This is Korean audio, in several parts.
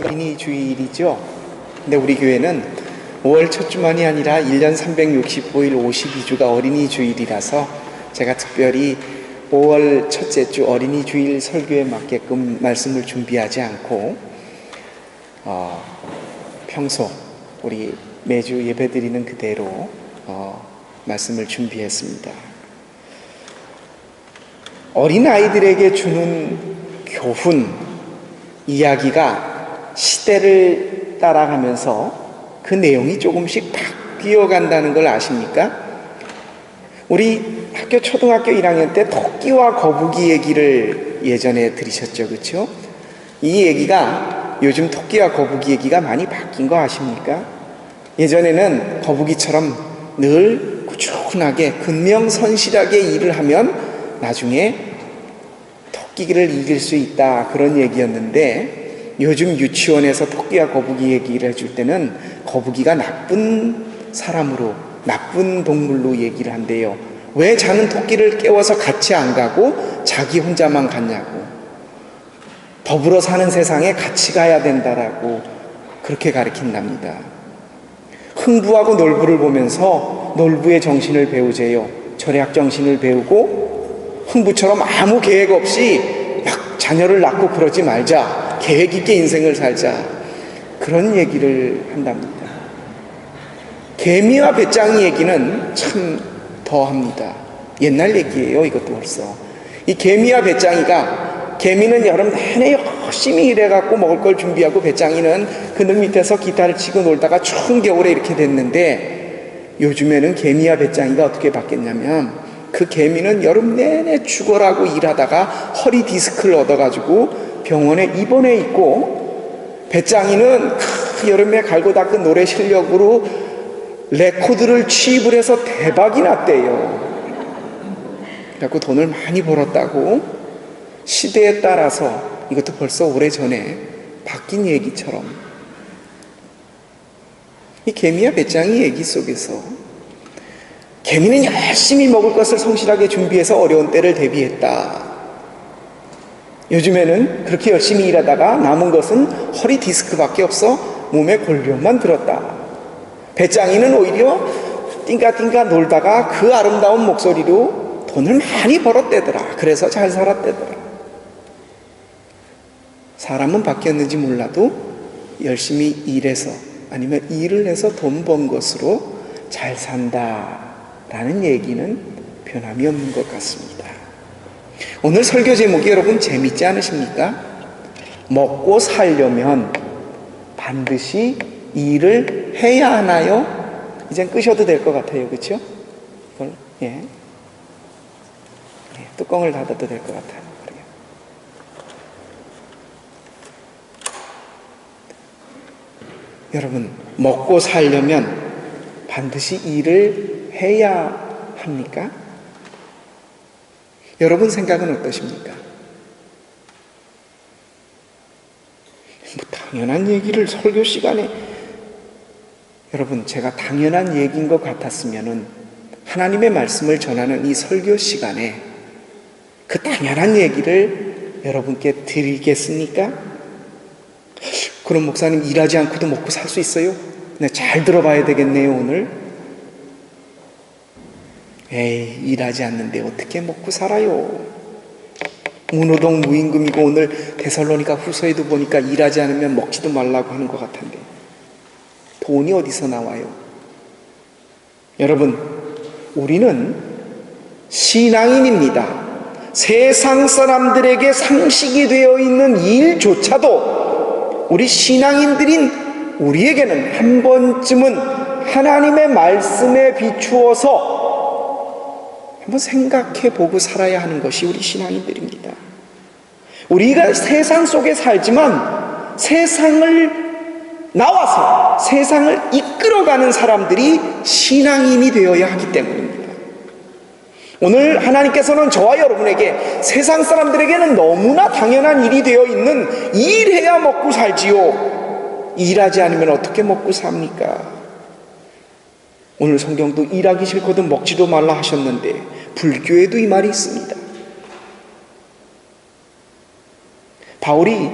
어린이 주일이죠. 근데 우리 교회는 5월 첫 주만이 아니라 1년 365일 52주가 어린이 주일이라서 제가 특별히 5월 첫째 주 어린이 주일 설교에 맞게끔 말씀을 준비하지 않고 평소 우리 매주 예배드리는 그대로 말씀을 준비했습니다. 어린아이들에게 주는 교훈, 이야기가 시대를 따라가면서 그 내용이 조금씩 바뀌어간다는 걸 아십니까? 우리 학교 초등학교 1학년 때 토끼와 거북이 얘기를 예전에 들으셨죠, 그렇죠? 이 얘기가 요즘 토끼와 거북이 얘기가 많이 바뀐 거 아십니까? 예전에는 거북이처럼 늘 꾸준하게 근명선실하게 일을 하면 나중에 토끼를 이길 수 있다, 그런 얘기였는데 요즘 유치원에서 토끼와 거북이 얘기를 해줄 때는 거북이가 나쁜 사람으로, 나쁜 동물로 얘기를 한대요. 왜 자는 토끼를 깨워서 같이 안 가고 자기 혼자만 갔냐고, 더불어 사는 세상에 같이 가야 된다라고 그렇게 가르친답니다. 흥부하고 놀부를 보면서 놀부의 정신을 배우재요. 절약 정신을 배우고 흥부처럼 아무 계획 없이 막 자녀를 낳고 그러지 말자, 계획 있게 인생을 살자, 그런 얘기를 한답니다. 개미와 배짱이 얘기는 참 더합니다. 옛날 얘기예요, 이것도 벌써. 이 개미와 배짱이가, 개미는 여름 내내 열심히 일해갖고 먹을 걸 준비하고 배짱이는 그늘 밑에서 기타를 치고 놀다가 추운 겨울에 이렇게 됐는데, 요즘에는 개미와 배짱이가 어떻게 바뀌었냐면 그 개미는 여름 내내 죽어라고 일하다가 허리 디스크를 얻어가지고 병원에 입원해 있고, 배짱이는 여름에 갈고 닦은 노래 실력으로 레코드를 취입을 해서 대박이 났대요. 그래갖고 돈을 많이 벌었다고. 시대에 따라서 이것도 벌써 오래전에 바뀐 얘기처럼 이 개미와 배짱이 얘기 속에서 개미는 열심히 먹을 것을 성실하게 준비해서 어려운 때를 대비했다. 요즘에는 그렇게 열심히 일하다가 남은 것은 허리 디스크밖에 없어 몸에 골병만 들었다. 배짱이는 오히려 띵까띵까 놀다가 그 아름다운 목소리로 돈을 많이 벌었대더라. 그래서 잘 살았대더라. 사람은 바뀌었는지 몰라도 열심히 일해서, 아니면 일을 해서 돈 번 것으로 잘 산다라는 얘기는 변함이 없는 것 같습니다. 오늘 설교 제목이 여러분 재밌지 않으십니까? 먹고 살려면 반드시 일을 해야 하나요? 이젠 끄셔도 될 것 같아요, 그렇죠? 예. 뚜껑을 닫아도 될 것 같아요. 그래요. 여러분, 먹고 살려면 반드시 일을 해야 합니까? 여러분 생각은 어떠십니까? 당연한 얘기를 설교 시간에, 여러분, 제가 당연한 얘기인 것 같았으면은 하나님의 말씀을 전하는 이 설교 시간에 그 당연한 얘기를 여러분께 드리겠습니까? 그럼 목사님, 일하지 않고도 먹고 살 수 있어요? 네, 잘 들어봐야 되겠네요, 오늘. 에이, 일하지 않는데 어떻게 먹고 살아요? 무노동 무임금이고, 오늘 데살로니가 후서에도 보니까 일하지 않으면 먹지도 말라고 하는 것 같은데 돈이 어디서 나와요? 여러분, 우리는 신앙인입니다. 세상 사람들에게 상식이 되어 있는 일조차도 우리 신앙인들인 우리에게는 한 번쯤은 하나님의 말씀에 비추어서 한번 생각해 보고 살아야 하는 것이 우리 신앙인들입니다. 우리가 세상 속에 살지만 세상을 나와서 세상을 이끌어가는 사람들이 신앙인이 되어야 하기 때문입니다. 오늘 하나님께서는 저와 여러분에게, 세상 사람들에게는 너무나 당연한 일이 되어 있는 일해야 먹고 살지요, 일하지 않으면 어떻게 먹고 삽니까? 오늘 성경도 일하기 싫거든 먹지도 말라 하셨는데 불교에도 이 말이 있습니다. 바울이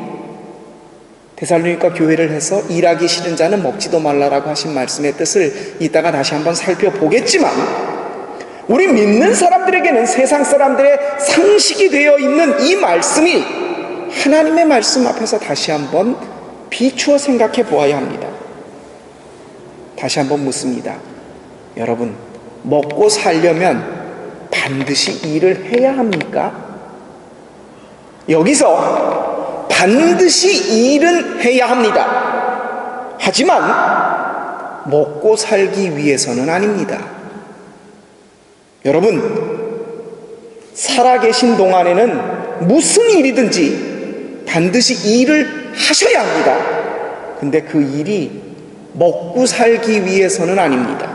데살로니가 교회를 해서 일하기 싫은 자는 먹지도 말라라고 하신 말씀의 뜻을 이따가 다시 한번 살펴보겠지만, 우리 믿는 사람들에게는 세상 사람들의 상식이 되어 있는 이 말씀이 하나님의 말씀 앞에서 다시 한번 비추어 생각해 보아야 합니다. 다시 한번 묻습니다. 여러분, 먹고 살려면 반드시 일을 해야 합니까? 여기서 반드시 일은 해야 합니다. 하지만 먹고 살기 위해서는 아닙니다. 여러분, 살아계신 동안에는 무슨 일이든지 반드시 일을 하셔야 합니다. 근데 그 일이 먹고 살기 위해서는 아닙니다.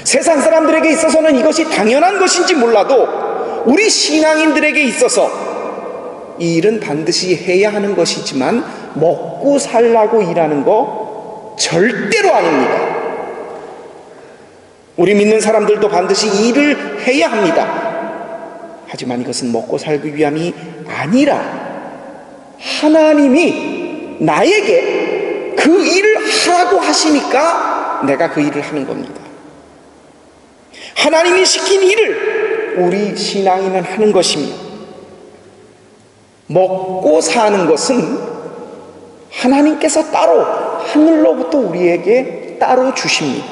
세상 사람들에게 있어서는 이것이 당연한 것인지 몰라도 우리 신앙인들에게 있어서 이 일은 반드시 해야 하는 것이지만 먹고 살라고 일하는 거 절대로 아닙니다. 우리 믿는 사람들도 반드시 일을 해야 합니다. 하지만 이것은 먹고 살기 위함이 아니라 하나님이 나에게 그 일을 하라고 하시니까 내가 그 일을 하는 겁니다. 하나님이 시킨 일을 우리 신앙인은 하는 것이며, 먹고 사는 것은 하나님께서 따로 하늘로부터 우리에게 따로 주십니다.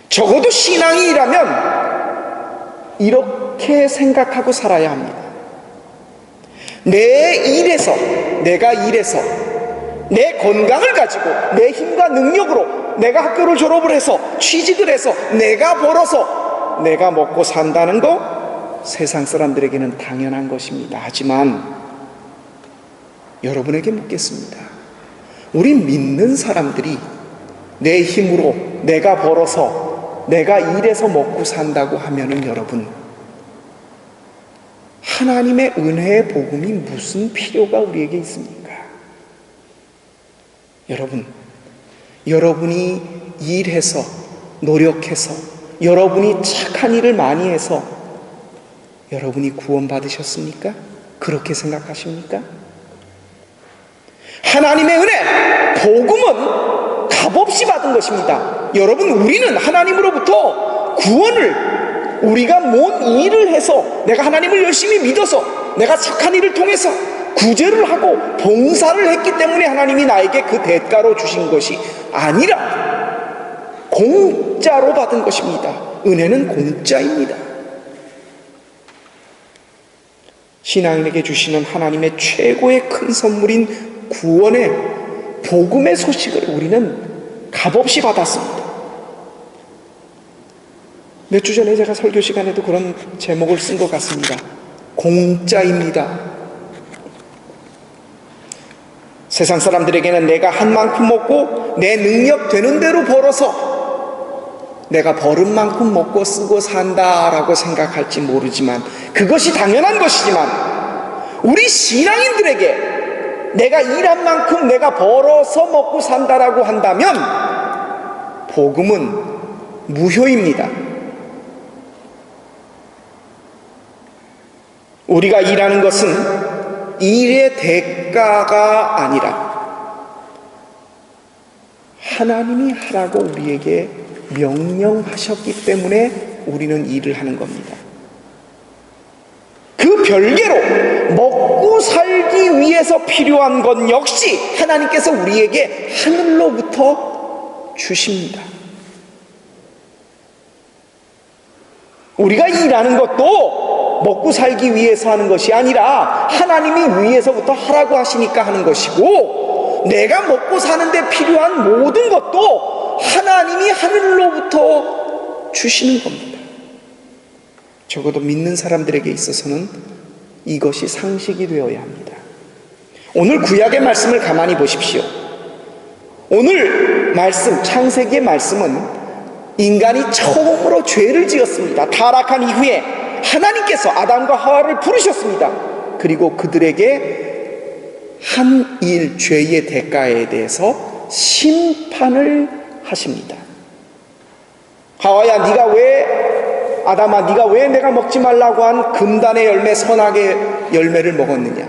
적어도 신앙인이라면 이렇게 생각하고 살아야 합니다. 내가 일해서 내 건강을 가지고 내 힘과 능력으로 내가 학교를 졸업을 해서 취직을 해서 내가 벌어서 내가 먹고 산다는 거 세상 사람들에게는 당연한 것입니다. 하지만 여러분에게 묻겠습니다. 우리 믿는 사람들이 내 힘으로 내가 벌어서 내가 일해서 먹고 산다고 하면은 여러분, 하나님의 은혜의 복음이 무슨 필요가 우리에게 있습니까? 여러분이 일해서 노력해서 여러분이 착한 일을 많이 해서 여러분이 구원받으셨습니까? 그렇게 생각하십니까? 하나님의 은혜, 복음은 값없이 받은 것입니다. 여러분, 우리는 하나님으로부터 구원을 우리가 뭔 일을 해서 내가 하나님을 열심히 믿어서 내가 착한 일을 통해서 구제를 하고 봉사를 했기 때문에 하나님이 나에게 그 대가로 주신 것이 아니라 공짜로 받은 것입니다. 은혜는 공짜입니다. 신앙인에게 주시는 하나님의 최고의 큰 선물인 구원의 복음의 소식을 우리는 값없이 받았습니다. 몇 주 전에 제가 설교 시간에도 그런 제목을 쓴 것 같습니다. 공짜입니다. 세상 사람들에게는 내가 한 만큼 먹고 내 능력 되는 대로 벌어서 내가 버는 만큼 먹고 쓰고 산다라고 생각할지 모르지만, 그것이 당연한 것이지만, 우리 신앙인들에게 내가 일한 만큼 내가 벌어서 먹고 산다라고 한다면 복음은 무효입니다. 우리가 일하는 것은 일의 대가가 아니라 하나님이 하라고 우리에게 명령하셨기 때문에 우리는 일을 하는 겁니다. 그 별개로 먹고 살기 위해서 필요한 것 역시 하나님께서 우리에게 하늘로부터 주십니다. 우리가 일하는 것도 먹고 살기 위해서 하는 것이 아니라 하나님이 위에서부터 하라고 하시니까 하는 것이고, 내가 먹고 사는데 필요한 모든 것도 하나님이 하늘로부터 주시는 겁니다. 적어도 믿는 사람들에게 있어서는 이것이 상식이 되어야 합니다. 오늘 구약의 말씀을 가만히 보십시오. 오늘 말씀, 창세기의 말씀은 인간이 처음으로 죄를 지었습니다. 타락한 이후에 하나님께서 아담과 하와를 부르셨습니다. 그리고 그들에게 한 일 죄의 대가에 대해서 심판을 하십니다. 하와야, 아담아, 네가 왜 내가 먹지 말라고 한 금단의 열매, 선악의 열매를 먹었느냐?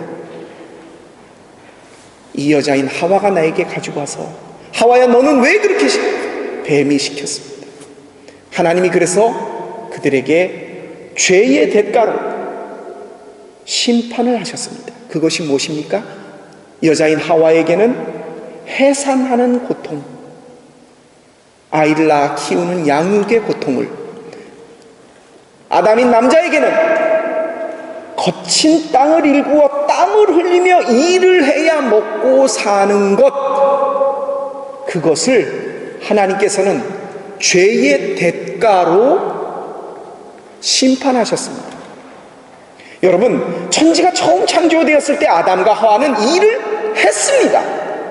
이 여자인 하와가 나에게 가지고 와서 하와야 너는 왜 그렇게 뱀이 시켰습니다. 하나님이 그래서 그들에게 죄의 대가로 심판을 하셨습니다. 그것이 무엇입니까? 여자인 하와에게는 해산하는 고통, 아이를 낳아 키우는 양육의 고통을, 아담인 남자에게는 거친 땅을 일구어 땀을 흘리며 일을 해야 먹고 사는 것, 그것을 하나님께서는 죄의 대가로 심판하셨습니다. 여러분, 천지가 처음 창조되었을 때 아담과 하와는 일을 했습니다.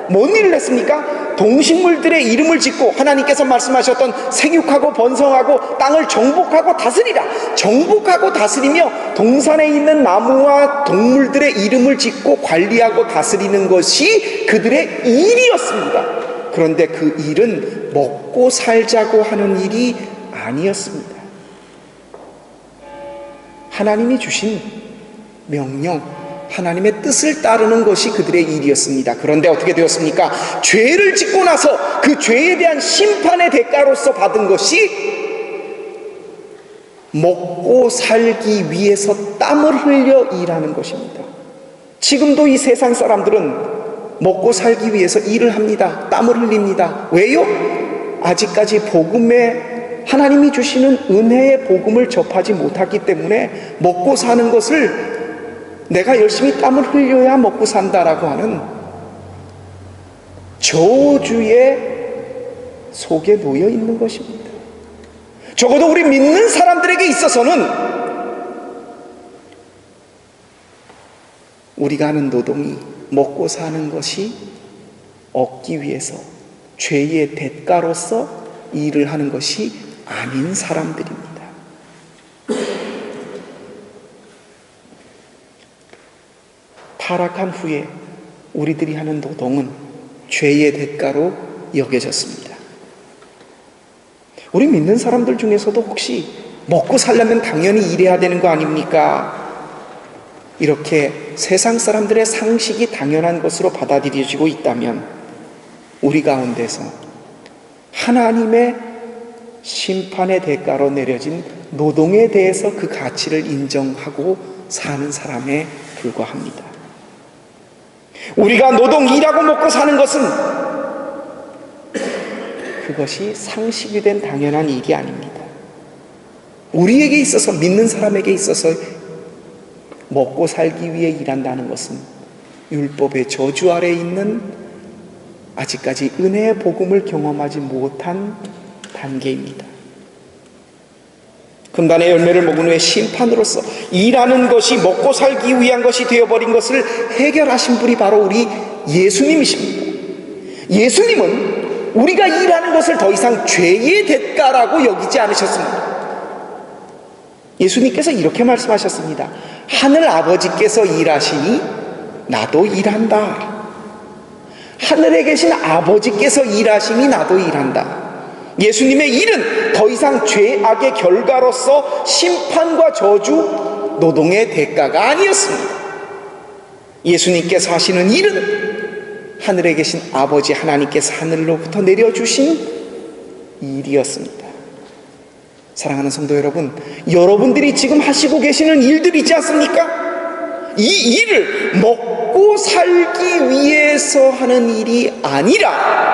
뭔 일을 했습니까? 동식물들의 이름을 짓고 하나님께서 말씀하셨던 생육하고 번성하고 땅을 정복하고 다스리라, 정복하고 다스리며 동산에 있는 나무와 동물들의 이름을 짓고 관리하고 다스리는 것이 그들의 일이었습니다. 그런데 그 일은 먹고 살자고 하는 일이 아니었습니다. 하나님이 주신 명령, 하나님의 뜻을 따르는 것이 그들의 일이었습니다. 그런데 어떻게 되었습니까? 죄를 짓고 나서 그 죄에 대한 심판의 대가로서 받은 것이 먹고 살기 위해서 땀을 흘려 일하는 것입니다. 지금도 이 세상 사람들은 먹고 살기 위해서 일을 합니다. 땀을 흘립니다. 왜요? 아직까지 복음에 하나님이 주시는 은혜의 복음을 접하지 못했기 때문에 먹고 사는 것을 내가 열심히 땀을 흘려야 먹고 산다라고 하는 저주의 속에 놓여 있는 것입니다. 적어도 우리 믿는 사람들에게 있어서는 우리가 하는 노동이 먹고 사는 것이 얻기 위해서 죄의 대가로서 일을 하는 것이 아닌 사람들입니다. 타락한 후에 우리들이 하는 노동은 죄의 대가로 여겨졌습니다. 우리 믿는 사람들 중에서도 혹시 먹고 살려면 당연히 일해야 되는 거 아닙니까? 이렇게 세상 사람들의 상식이 당연한 것으로 받아들여지고 있다면 우리 가운데서 하나님의 심판의 대가로 내려진 노동에 대해서 그 가치를 인정하고 사는 사람에 불과합니다. 우리가 노동 일하고 먹고 사는 것은 그것이 상식이 된 당연한 일이 아닙니다. 우리에게 있어서, 믿는 사람에게 있어서 먹고 살기 위해 일한다는 것은 율법의 저주 아래 있는 아직까지 은혜의 복음을 경험하지 못한 단계입니다. 금단의 열매를 먹은 후에 심판으로서 일하는 것이 먹고 살기 위한 것이 되어버린 것을 해결하신 분이 바로 우리 예수님이십니다. 예수님은 우리가 일하는 것을 더 이상 죄의 대가라고 여기지 않으셨습니다. 예수님께서 이렇게 말씀하셨습니다. 하늘 아버지께서 일하시니 나도 일한다. 하늘에 계신 아버지께서 일하시니 나도 일한다. 예수님의 일은 더 이상 죄악의 결과로서 심판과 저주, 노동의 대가가 아니었습니다. 예수님께서 하시는 일은 하늘에 계신 아버지 하나님께서 하늘로부터 내려주신 일이었습니다. 사랑하는 성도 여러분, 여러분들이 지금 하시고 계시는 일들 있지 않습니까? 이 일을 먹고 살기 위해서 하는 일이 아니라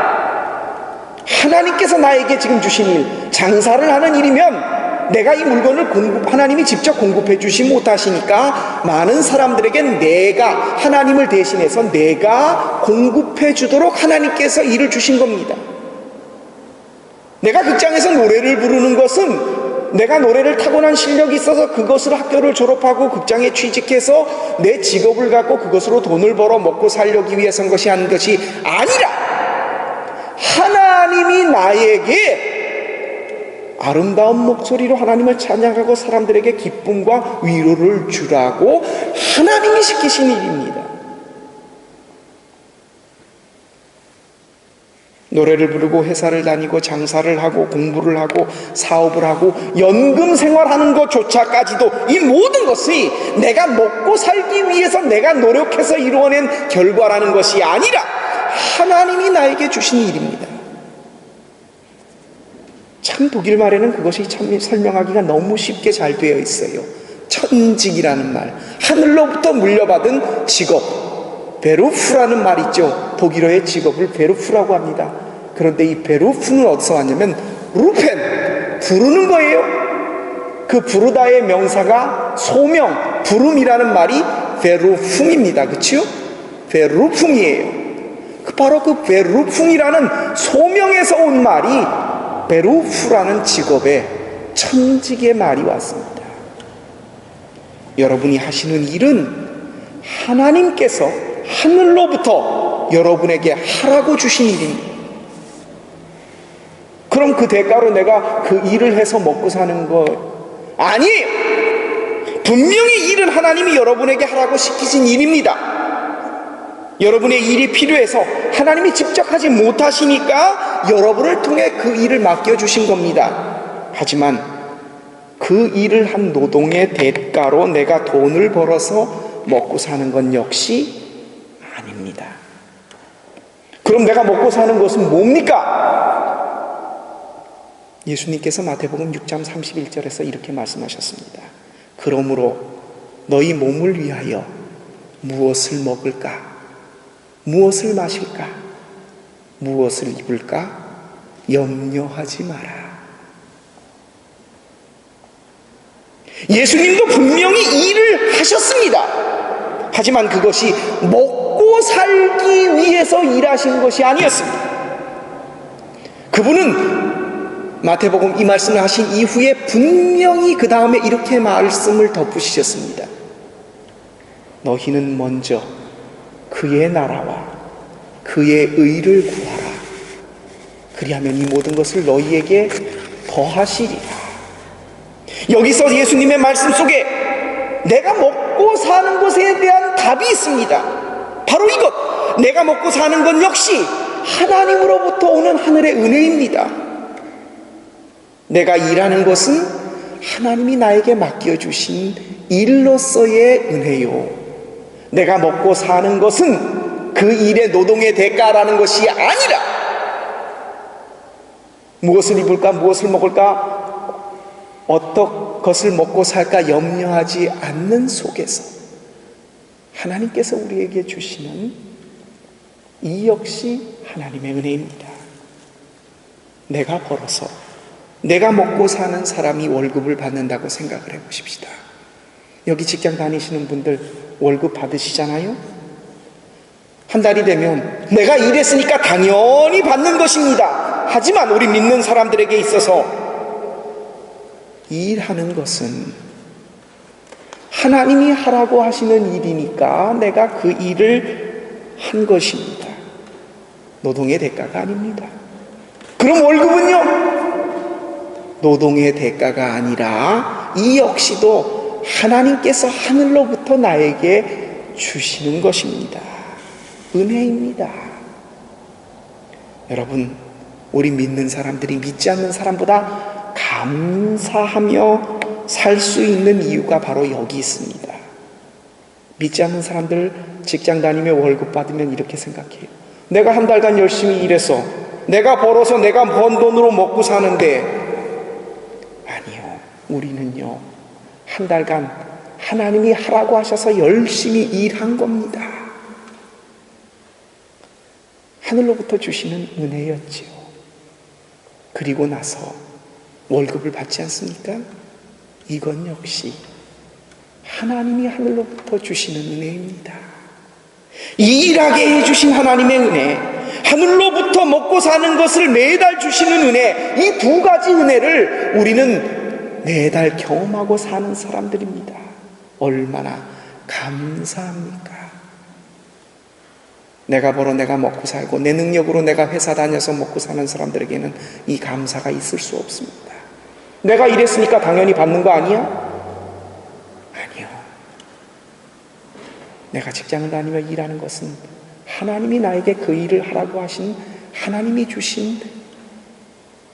하나님께서 나에게 지금 주신 일, 장사를 하는 일이면 내가 이 물건을 하나님이 직접 공급해 주시 못하시니까 많은 사람들에게 내가, 하나님을 대신해서 내가 공급해 주도록 하나님께서 일을 주신 겁니다. 내가 극장에서 노래를 부르는 것은 내가 노래를 타고난 실력이 있어서 그것을 학교를 졸업하고 극장에 취직해서 내 직업을 갖고 그것으로 돈을 벌어 먹고 살려기 위해서 한 것이 아니라 하나님이 나에게 아름다운 목소리로 하나님을 찬양하고 사람들에게 기쁨과 위로를 주라고 하나님이 시키신 일입니다. 노래를 부르고 회사를 다니고 장사를 하고 공부를 하고 사업을 하고 연금 생활하는 것조차까지도 이 모든 것이 내가 먹고 살기 위해서 내가 노력해서 이루어낸 결과라는 것이 아니라 하나님이 나에게 주신 일입니다. 참 독일 말에는 그것이 참 설명하기가 너무 쉽게 잘 되어 있어요. 천직이라는 말, 하늘로부터 물려받은 직업, 베루프라는 말 있죠. 독일어의 직업을 베루프라고 합니다. 그런데 이 베루프는 어디서 왔냐면 루펜, 부르는 거예요. 그 부르다의 명사가 소명, 부름이라는 말이 베루풍입니다. 그렇죠? 베루풍이에요. 바로 그 베루풍이라는 소명에서 온 말이 베루프라는 직업의 천직의 말이 왔습니다. 여러분이 하시는 일은 하나님께서 하늘로부터 여러분에게 하라고 주신 일입니다. 그럼 그 대가로 내가 그 일을 해서 먹고 사는 거 아니에요. 분명히 일은 하나님이 여러분에게 하라고 시키신 일입니다. 여러분의 일이 필요해서 하나님이 직접 하지 못하시니까 여러분을 통해 그 일을 맡겨주신 겁니다. 하지만 그 일을 한 노동의 대가로 내가 돈을 벌어서 먹고 사는 건 역시 아닙니다. 그럼 내가 먹고 사는 것은 뭡니까? 예수님께서 마태복음 6장 31절에서 이렇게 말씀하셨습니다. 그러므로 너희 몸을 위하여 무엇을 먹을까? 무엇을 마실까? 무엇을 입을까? 염려하지 마라. 예수님도 분명히 일을 하셨습니다. 하지만 그것이 먹고 살기 위해서 일하신 것이 아니었습니다. 그분은 마태복음 이 말씀을 하신 이후에 분명히 그 다음에 이렇게 말씀을 덧붙이셨습니다. 너희는 먼저 그의 나라와 그의 의를 구하라. 그리하면 이 모든 것을 너희에게 더하시리라. 여기서 예수님의 말씀 속에 내가 먹고 사는 것에 대한 답이 있습니다. 바로 이것, 내가 먹고 사는 것 역시 하나님으로부터 오는 하늘의 은혜입니다. 내가 일하는 것은 하나님이 나에게 맡겨주신 일로서의 은혜요, 내가 먹고 사는 것은 그 일의 노동의 대가라는 것이 아니라 무엇을 입을까, 무엇을 먹을까, 어떤 것을 먹고 살까 염려하지 않는 속에서 하나님께서 우리에게 주시는 이 역시 하나님의 은혜입니다. 내가 벌어서 내가 먹고 사는 사람이 월급을 받는다고 생각을 해보십시다. 여기 직장 다니시는 분들 월급 받으시잖아요? 한 달이 되면 내가 일했으니까 당연히 받는 것입니다. 하지만 우리 믿는 사람들에게 있어서 일하는 것은 하나님이 하라고 하시는 일이니까 내가 그 일을 한 것입니다. 노동의 대가가 아닙니다. 그럼 월급은요? 노동의 대가가 아니라 이 역시도 하나님께서 하늘로부터 나에게 주시는 것입니다. 은혜입니다. 여러분, 우리 믿는 사람들이 믿지 않는 사람보다 감사하며 살 수 있는 이유가 바로 여기 있습니다. 믿지 않는 사람들 직장 다니며 월급 받으면 이렇게 생각해요. 내가 한 달간 열심히 일해서 내가 벌어서 내가 번 돈으로 먹고 사는데, 아니요, 우리는요 한 달간 하나님이 하라고 하셔서 열심히 일한 겁니다. 하늘로부터 주시는 은혜였지요. 그리고 나서 월급을 받지 않습니까? 이건 역시 하나님이 하늘로부터 주시는 은혜입니다. 이 일하게 해주신 하나님의 은혜, 하늘로부터 먹고 사는 것을 매달 주시는 은혜, 이 두 가지 은혜를 우리는 매달 경험하고 사는 사람들입니다. 얼마나 감사합니까? 내가 벌어 내가 먹고 살고 내 능력으로 내가 회사 다녀서 먹고 사는 사람들에게는 이 감사가 있을 수 없습니다. 내가 일했으니까 당연히 받는 거 아니야? 아니요. 내가 직장을 다니며 일하는 것은 하나님이 나에게 그 일을 하라고 하신 하나님이 주신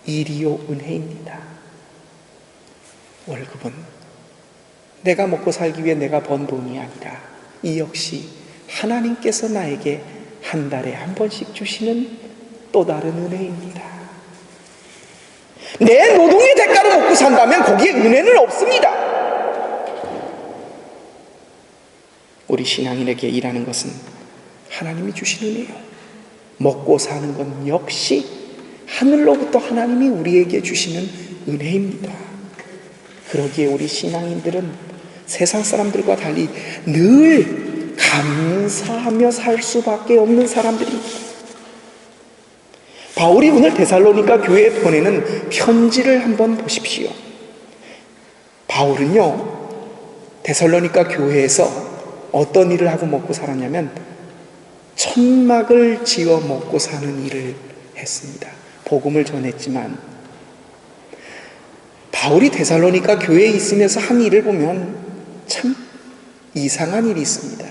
일이요 은혜입니다. 월급은 내가 먹고 살기 위해 내가 번 돈이 아니라 이 역시 하나님께서 나에게 한 달에 한 번씩 주시는 또 다른 은혜입니다. 내 노동의 대가로 먹고 산다면 거기에 은혜는 없습니다. 우리 신앙인에게 일하는 것은 하나님이 주신 은혜요. 먹고 사는 건 역시 하늘로부터 하나님이 우리에게 주시는 은혜입니다. 그러기에 우리 신앙인들은 세상 사람들과 달리 늘 감사하며 살 수밖에 없는 사람들입니다. 바울이 오늘 데살로니가 교회에 보내는 편지를 한번 보십시오. 바울은요, 데살로니가 교회에서 어떤 일을 하고 먹고 살았냐면 천막을 지어 먹고 사는 일을 했습니다. 복음을 전했지만 바울이 데살로니가 교회에 있으면서 한 일을 보면 참 이상한 일이 있습니다.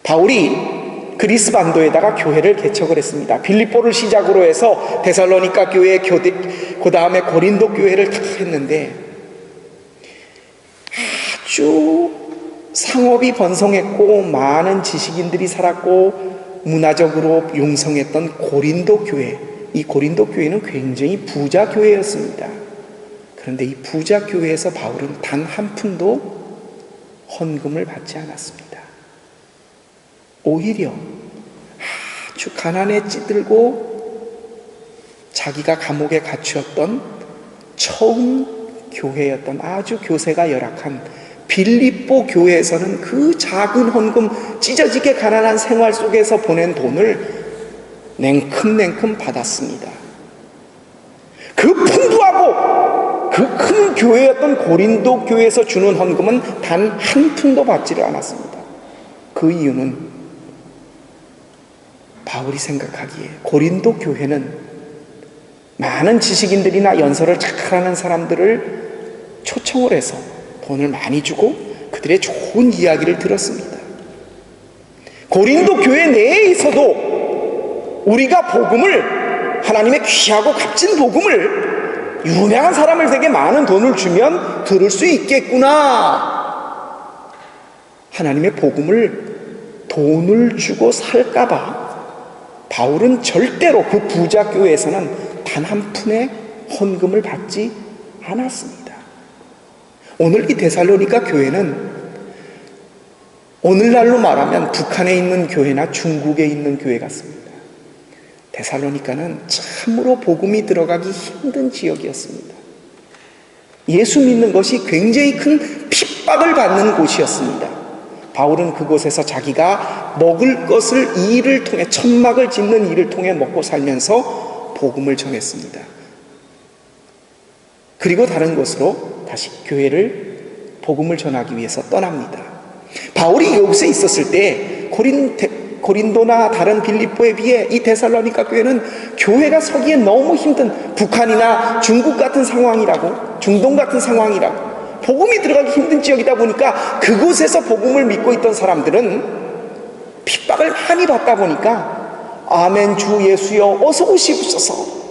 바울이 그리스 반도에다가 교회를 개척을 했습니다. 빌립보를 시작으로 해서 데살로니가 교회, 그 다음에 고린도 교회를 다 했는데 아주 상업이 번성했고 많은 지식인들이 살았고 문화적으로 용성했던 고린도 교회, 이 고린도 교회는 굉장히 부자 교회였습니다. 그런데 이 부자 교회에서 바울은 단 한 푼도 헌금을 받지 않았습니다. 오히려 아주 가난에 찌들고 자기가 감옥에 갇혔던 처음 교회였던 아주 교세가 열악한 빌립보 교회에서는 그 작은 헌금, 찢어지게 가난한 생활 속에서 보낸 돈을 냉큼냉큼 받았습니다. 그 풍부하고 그 큰 교회였던 고린도 교회에서 주는 헌금은 단 한 푼도 받지를 않았습니다. 그 이유는 바울이 생각하기에 고린도 교회는 많은 지식인들이나 연설을 잘하는 사람들을 초청을 해서 돈을 많이 주고 그들의 좋은 이야기를 들었습니다. 고린도 교회 내에 있어도 우리가 복음을, 하나님의 귀하고 값진 복음을 유명한 사람들에게 많은 돈을 주면 들을 수 있겠구나. 하나님의 복음을 돈을 주고 살까봐 바울은 절대로 그 부자 교회에서는 단 한 푼의 헌금을 받지 않았습니다. 오늘 이 데살로니가 교회는 오늘날로 말하면 북한에 있는 교회나 중국에 있는 교회 같습니다. 데살로니가는 참으로 복음이 들어가기 힘든 지역이었습니다. 예수 믿는 것이 굉장히 큰 핍박을 받는 곳이었습니다. 바울은 그곳에서 자기가 먹을 것을 이 일을 통해, 천막을 짓는 일을 통해 먹고 살면서 복음을 전했습니다. 그리고 다른 곳으로 다시 교회를, 복음을 전하기 위해서 떠납니다. 바울이 이곳에 있었을 때 고린도나 다른 빌립보에 비해 이 데살로니가 교회는 교회가 서기에 너무 힘든, 북한이나 중국 같은 상황이라고, 중동 같은 상황이라고, 복음이 들어가기 힘든 지역이다 보니까 그곳에서 복음을 믿고 있던 사람들은 핍박을 많이 받다 보니까 아멘 주 예수여 어서 오시옵소서,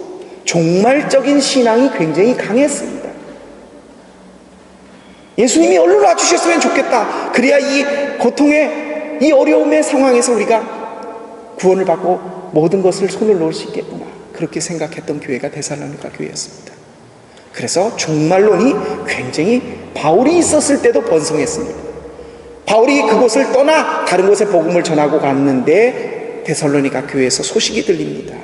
종말적인 신앙이 굉장히 강했습니다. 예수님이 얼른 와주셨으면 좋겠다. 그래야 이 고통의, 이 어려움의 상황에서 우리가 구원을 받고 모든 것을 손을 놓을 수 있겠구나. 그렇게 생각했던 교회가 데살로니가 교회였습니다. 그래서 종말론이 굉장히 바울이 있었을 때도 번성했습니다. 바울이 그곳을 떠나 다른 곳에 복음을 전하고 갔는데 데살로니가 교회에서 소식이 들립니다.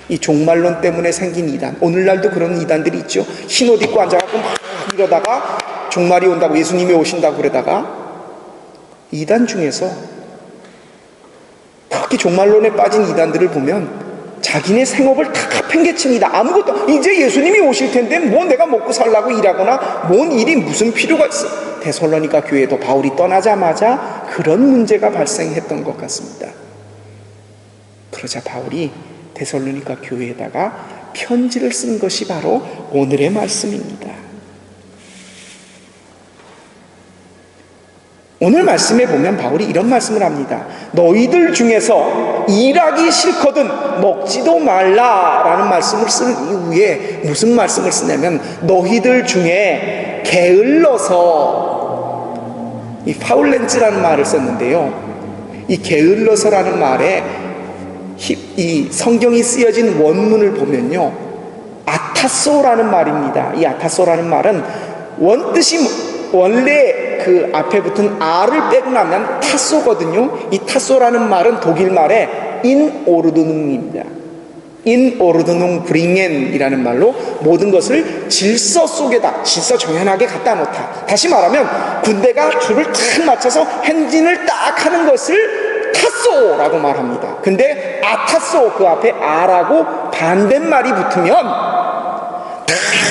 이 종말론 때문에 생긴 이단, 오늘날도 그런 이단들이 있죠. 흰 옷 입고 앉아갖고 막 이러다가 종말이 온다고, 예수님이 오신다고 그러다가, 이단 중에서 특히 종말론에 빠진 이단들을 보면 자기네 생업을 다 팽개칩니다. 아무것도, 이제 예수님이 오실 텐데 뭐 내가 먹고 살라고 일하거나 뭔 일이 무슨 필요가 있어. 데살로니가 교회도 바울이 떠나자마자 그런 문제가 발생했던 것 같습니다. 그러자 바울이 데살로니가 교회에다가 편지를 쓴 것이 바로 오늘의 말씀입니다. 오늘 말씀에 보면 바울이 이런 말씀을 합니다. 너희들 중에서 일하기 싫거든 먹지도 말라라는 말씀을 쓴 이후에 무슨 말씀을 쓰냐면 너희들 중에 게을러서, 이 파울렌즈라는 말을 썼는데요. 이 게을러서라는 말에 이 성경이 쓰여진 원문을 보면요, 아타소라는 말입니다. 이 아타소라는 말은 원뜻이 원래 그 앞에 붙은 R을 빼고 나면 타소거든요. 이 타소라는 말은 독일 말의 in Ordnung입니다. in Ordnung bringen이라는 말로 모든 것을 질서 속에다, 질서 정연하게 갖다 놓다. 다시 말하면 군대가 줄을 탁 맞춰서 행진을 딱 하는 것을 타소라고 말합니다. 근데 아타소, 그 앞에 R하고 반대말이 붙으면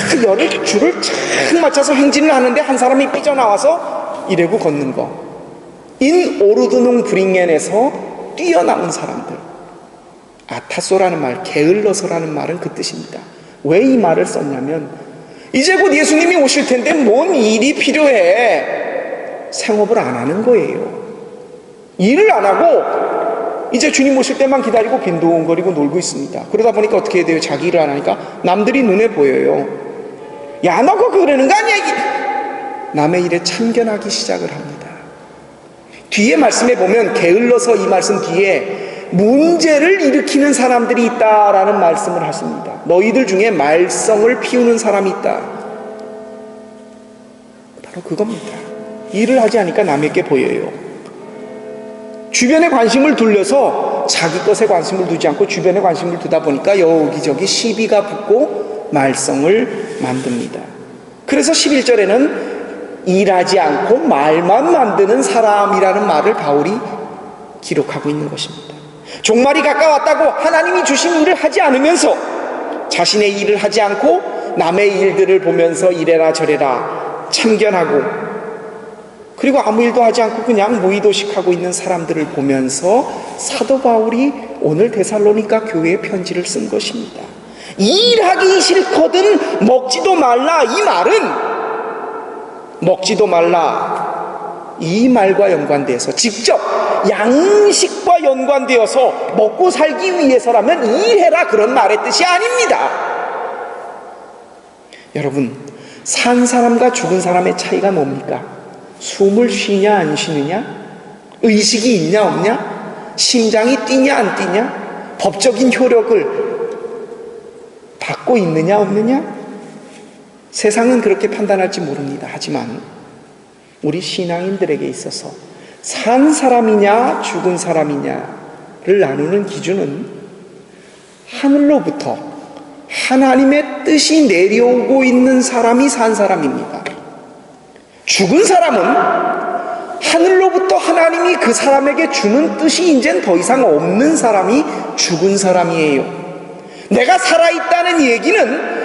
그 열을 줄을 쫙 맞춰서 행진을 하는데 한 사람이 삐져나와서 이래고 걷는 거. 인 오르드농 브링겐에서 뛰어나온 사람들. 아타소라는 말, 게을러서라는 말은 그 뜻입니다. 왜 이 말을 썼냐면 이제 곧 예수님이 오실 텐데 뭔 일이 필요해? 생업을 안 하는 거예요. 일을 안 하고 이제 주님 오실 때만 기다리고 빈둥거리고 놀고 있습니다. 그러다 보니까 어떻게 해야 돼요? 자기 일을 안 하니까 남들이 눈에 보여요. 야, 너가 그러는 거 아니야? 남의 일에 참견하기 시작을 합니다. 뒤에 말씀에 보면 게을러서 이 말씀 뒤에 문제를 일으키는 사람들이 있다라는 말씀을 하십니다. 너희들 중에 말썽을 피우는 사람이 있다. 바로 그겁니다. 일을 하지 않으니까 남에게 보여요. 주변에 관심을 둘러서 자기 것에 관심을 두지 않고 주변에 관심을 두다 보니까 여기저기 시비가 붙고 말썽을 만듭니다. 그래서 11절에는 일하지 않고 말만 만드는 사람이라는 말을 바울이 기록하고 있는 것입니다. 종말이 가까웠다고 하나님이 주신 일을 하지 않으면서 자신의 일을 하지 않고 남의 일들을 보면서 이래라 저래라 참견하고, 그리고 아무 일도 하지 않고 그냥 무의도식하고 있는 사람들을 보면서 사도 바울이 오늘 데살로니가 교회에 편지를 쓴 것입니다. 일하기 싫거든 먹지도 말라, 이 말은 먹지도 말라 이 말과 연관되어서 직접 양식과 연관되어서 먹고 살기 위해서라면 일해라 그런 말의 뜻이 아닙니다. 여러분, 산 사람과 죽은 사람의 차이가 뭡니까? 숨을 쉬냐 안 쉬느냐? 의식이 있냐 없냐? 심장이 뛰냐 안 뛰냐? 법적인 효력을 받고 있느냐 없느냐? 세상은 그렇게 판단할지 모릅니다. 하지만 우리 신앙인들에게 있어서 산 사람이냐 죽은 사람이냐를 나누는 기준은 하늘로부터 하나님의 뜻이 내려오고 있는 사람이 산 사람입니다. 죽은 사람은 하늘로부터 하나님이 그 사람에게 주는 뜻이 이젠 더 이상 없는 사람이 죽은 사람이에요. 내가 살아있다는 얘기는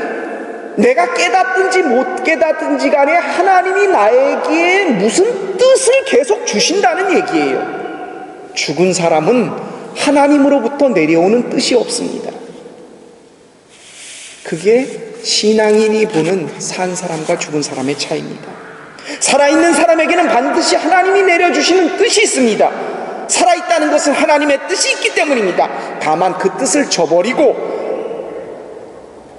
내가 깨닫든지 못 깨닫든지 간에 하나님이 나에게 무슨 뜻을 계속 주신다는 얘기예요. 죽은 사람은 하나님으로부터 내려오는 뜻이 없습니다. 그게 신앙인이 보는 산 사람과 죽은 사람의 차이입니다. 살아있는 사람에게는 반드시 하나님이 내려주시는 뜻이 있습니다. 살아있다는 것은 하나님의 뜻이 있기 때문입니다. 다만 그 뜻을 저버리고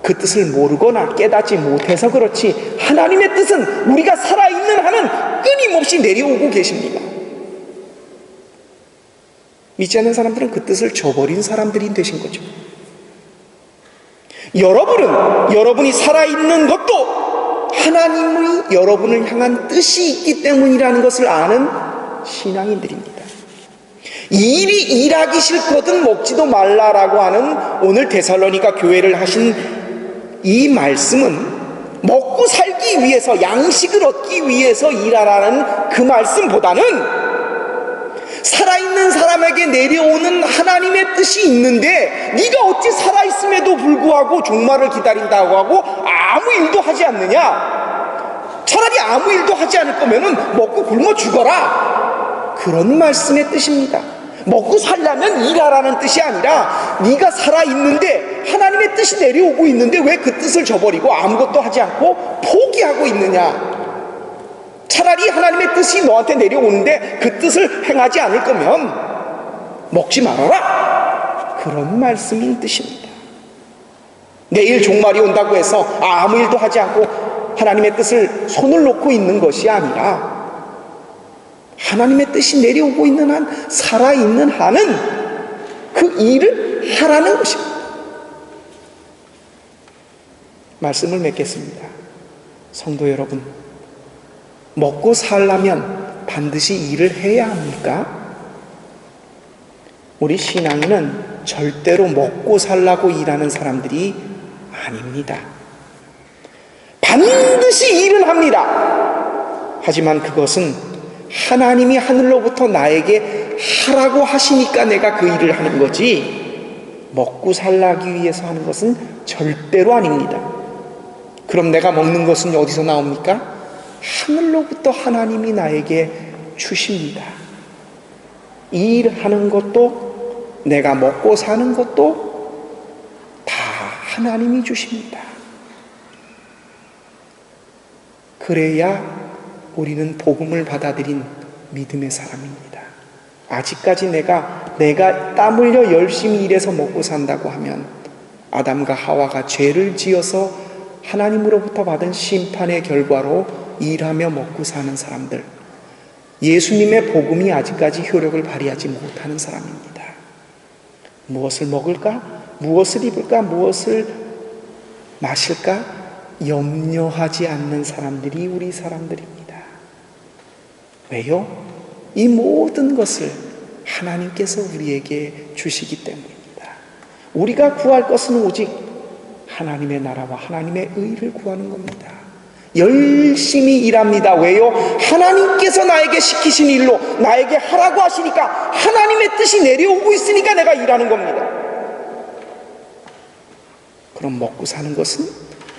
그 뜻을 모르거나 깨닫지 못해서 그렇지, 하나님의 뜻은 우리가 살아있는 한은 끊임없이 내려오고 계십니다. 믿지 않는 사람들은 그 뜻을 저버린 사람들이 되신 거죠. 여러분이 살아있는 것도 하나님의 여러분을 향한 뜻이 있기 때문이라는 것을 아는 신앙인들입니다. 일하기 싫거든 먹지도 말라라고 하는 오늘 데살로니가 교회를 하신 이 말씀은 먹고 살기 위해서, 양식을 얻기 위해서 일하라는 그 말씀보다는 살아있는 사람에게 내려오는 하나님의 뜻이 있는데 네가 어찌 살아있음에도 불구하고 종말을 기다린다고 하고 아무 일도 하지 않느냐? 차라리 아무 일도 하지 않을 거면은 먹고 굶어 죽어라, 그런 말씀의 뜻입니다. 먹고 살려면 일하라는 뜻이 아니라 네가 살아있는데 하나님의 뜻이 내려오고 있는데 왜 그 뜻을 저버리고 아무것도 하지 않고 포기하고 있느냐, 차라리 하나님의 뜻이 너한테 내려오는데 그 뜻을 행하지 않을 거면 먹지 말아라, 그런 말씀인 뜻입니다. 내일 종말이 온다고 해서 아무 일도 하지 않고 하나님의 뜻을 손을 놓고 있는 것이 아니라 하나님의 뜻이 내려오고 있는 한, 살아있는 한은 그 일을 하라는 것입니다. 말씀을 맺겠습니다. 성도 여러분, 먹고 살려면 반드시 일을 해야 합니까? 우리 신앙인은 절대로 먹고 살라고 일하는 사람들이 아닙니다. 반드시 일은 합니다. 하지만 그것은 하나님이 하늘로부터 나에게 하라고 하시니까 내가 그 일을 하는 거지, 먹고 살라기 위해서 하는 것은 절대로 아닙니다. 그럼 내가 먹는 것은 어디서 나옵니까? 하늘로부터 하나님이 나에게 주십니다. 일하는 것도 내가 먹고 사는 것도 다 하나님이 주십니다. 그래야 우리는 복음을 받아들인 믿음의 사람입니다. 아직까지 내가 땀 흘려 열심히 일해서 먹고 산다고 하면 아담과 하와가 죄를 지어서 하나님으로부터 받은 심판의 결과로 일하며 먹고 사는 사람들, 예수님의 복음이 아직까지 효력을 발휘하지 못하는 사람입니다. 무엇을 먹을까? 무엇을 입을까? 무엇을 마실까? 염려하지 않는 사람들이 우리 사람들입니다. 왜요? 이 모든 것을 하나님께서 우리에게 주시기 때문입니다. 우리가 구할 것은 오직 하나님의 나라와 하나님의 의를 구하는 겁니다. 열심히 일합니다. 왜요? 하나님께서 나에게 시키신 일로 나에게 하라고 하시니까, 하나님의 뜻이 내려오고 있으니까 내가 일하는 겁니다. 그럼 먹고 사는 것은,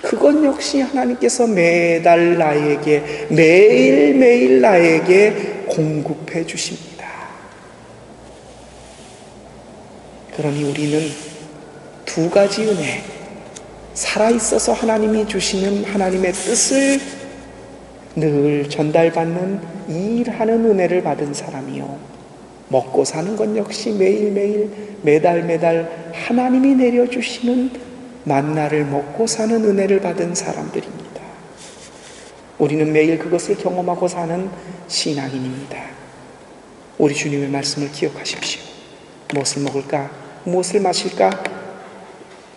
그건 역시 하나님께서 매달 나에게, 매일매일 나에게 공급해 주십니다. 그러니 우리는 두 가지 은혜, 살아있어서 하나님이 주시는 하나님의 뜻을 늘 전달받는 일하는 은혜를 받은 사람이요, 먹고 사는 건 역시 매일매일, 매달 하나님이 내려주시는 만나를 먹고 사는 은혜를 받은 사람들입니다. 우리는 매일 그것을 경험하고 사는 신앙인입니다. 우리 주님의 말씀을 기억하십시오. 무엇을 먹을까? 무엇을 마실까?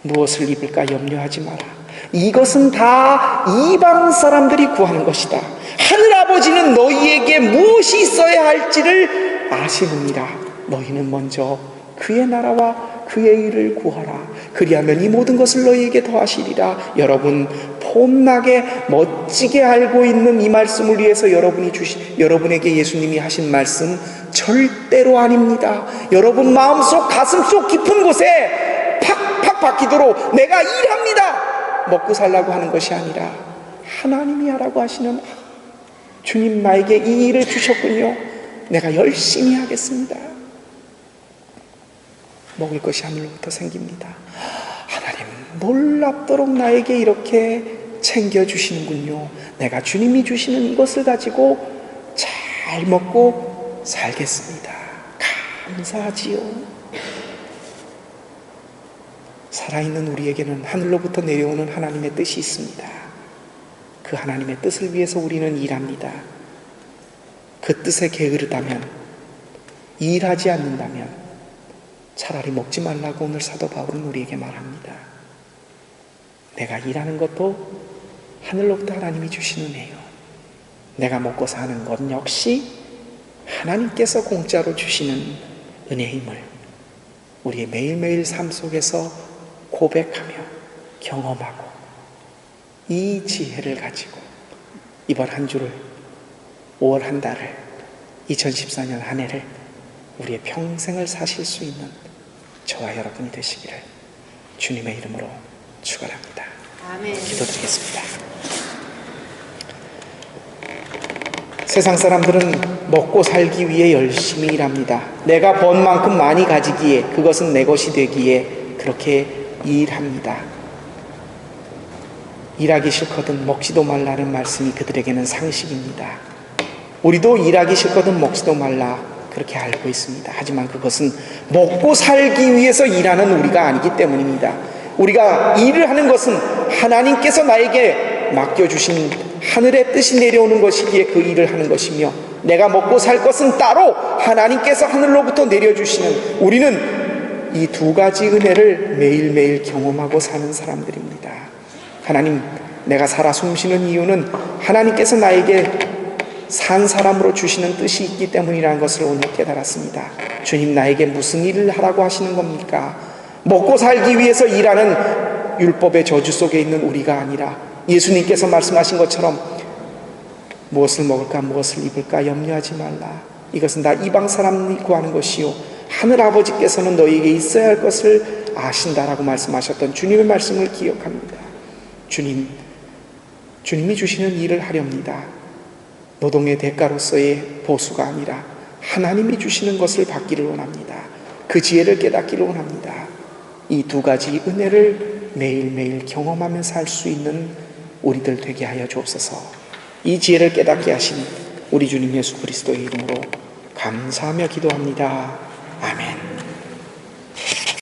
무엇을 입을까? 염려하지 마라. 이것은 다 이방 사람들이 구하는 것이다. 하늘아버지는 너희에게 무엇이 있어야 할지를 아시느니라. 너희는 먼저 그의 나라와 그의 일을 구하라. 그리하면 이 모든 것을 너희에게 더하시리라. 여러분, 폼나게 멋지게 알고 있는 이 말씀을 위해서 여러분에게 예수님이 하신 말씀 절대로 아닙니다. 여러분 마음속, 가슴속 깊은 곳에 팍팍 박히도록 내가 일합니다, 먹고 살라고 하는 것이 아니라, 하나님이 하라고 하시는, 주님 나에게 이 일을 주셨군요, 내가 열심히 하겠습니다. 먹을 것이 하늘로부터 생깁니다. 하나님 놀랍도록 나에게 이렇게 챙겨주시는군요. 내가 주님이 주시는 이것을 가지고 잘 먹고 살겠습니다. 감사하지요. 살아있는 우리에게는 하늘로부터 내려오는 하나님의 뜻이 있습니다. 그 하나님의 뜻을 위해서 우리는 일합니다. 그 뜻에 게으르다면, 일하지 않는다면 차라리 먹지 말라고 오늘 사도 바울은 우리에게 말합니다. 내가 일하는 것도 하늘로부터 하나님이 주신 은혜요, 내가 먹고 사는 것 역시 하나님께서 공짜로 주시는 은혜임을 우리의 매일매일 삶 속에서 고백하며 경험하고, 이 지혜를 가지고 이번 한 주를, 5월 한 달을, 2014년 한 해를, 우리의 평생을 사실 수 있는 저와 여러분이 되시기를 주님의 이름으로 축원합니다. 아멘. 기도드리겠습니다. 세상 사람들은 먹고 살기 위해 열심히 일합니다. 내가 번 만큼 많이 가지기에, 그것은 내 것이 되기에 그렇게 일합니다. 일하기 싫거든 먹지도 말라는 말씀이 그들에게는 상식입니다. 우리도 일하기 싫거든 먹지도 말라 그렇게 알고 있습니다. 하지만 그것은 먹고 살기 위해서 일하는 우리가 아니기 때문입니다. 우리가 일을 하는 것은 하나님께서 나에게 맡겨주신 하늘의 뜻이 내려오는 것이기에 그 일을 하는 것이며, 내가 먹고 살 것은 따로 하나님께서 하늘로부터 내려주시는, 우리는 이 두 가지 은혜를 매일매일 경험하고 사는 사람들입니다. 하나님, 내가 살아 숨쉬는 이유는 하나님께서 나에게 산 사람으로 주시는 뜻이 있기 때문이라는 것을 오늘 깨달았습니다. 주님, 나에게 무슨 일을 하라고 하시는 겁니까? 먹고 살기 위해서 일하는 율법의 저주 속에 있는 우리가 아니라 예수님께서 말씀하신 것처럼 무엇을 먹을까 무엇을 입을까 염려하지 말라. 이것은 다 이방 사람이 구하는 것이요 하늘 아버지께서는 너희에게 있어야 할 것을 아신다라고 말씀하셨던 주님의 말씀을 기억합니다. 주님이 주시는 일을 하렵니다. 노동의 대가로서의 보수가 아니라 하나님이 주시는 것을 받기를 원합니다. 그 지혜를 깨닫기를 원합니다. 이 두 가지 은혜를 매일매일 경험하면서 살 수 있는 우리들 되게 하여 주옵소서. 이 지혜를 깨닫게 하신 우리 주님 예수 그리스도의 이름으로 감사하며 기도합니다. 아멘.